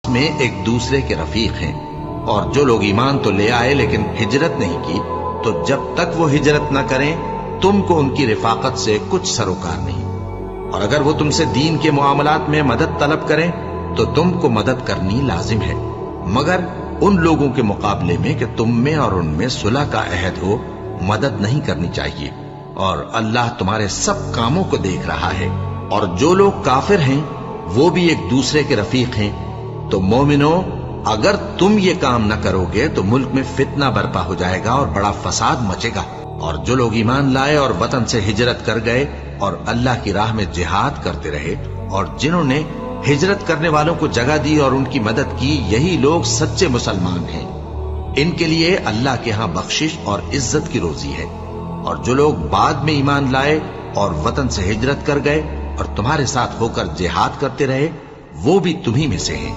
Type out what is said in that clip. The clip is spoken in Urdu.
میں ایک دوسرے کے رفیق ہیں، اور جو لوگ ایمان تو لے آئے لیکن ہجرت نہیں کی، تو جب تک وہ ہجرت نہ کریں تم کو ان کی رفاقت سے کچھ سروکار نہیں، اور اگر وہ تم سے دین کے معاملات میں مدد طلب کریں تو تم کو مدد کرنی لازم ہے، مگر ان لوگوں کے مقابلے میں کہ تم میں اور ان میں صلح کا عہد ہو مدد نہیں کرنی چاہیے، اور اللہ تمہارے سب کاموں کو دیکھ رہا ہے۔ اور جو لوگ کافر ہیں وہ بھی ایک دوسرے کے رفیق ہیں، تو مومنو اگر تم یہ کام نہ کرو گے تو ملک میں فتنہ برپا ہو جائے گا اور بڑا فساد مچے گا، اور جو لوگ ایمان لائے اور وطن سے ہجرت کر گئے اور اللہ کی راہ میں جہاد کرتے رہے، اور جنہوں نے ہجرت کرنے والوں کو جگہ دی اور ان کی مدد کی، یہی لوگ سچے مسلمان ہیں، ان کے لیے اللہ کے ہاں بخشش اور عزت کی روزی ہے۔ اور جو لوگ بعد میں ایمان لائے اور وطن سے ہجرت کر گئے اور تمہارے ساتھ ہو کر جہاد کرتے رہے، وہ بھی تمہیں میں سے ہیں۔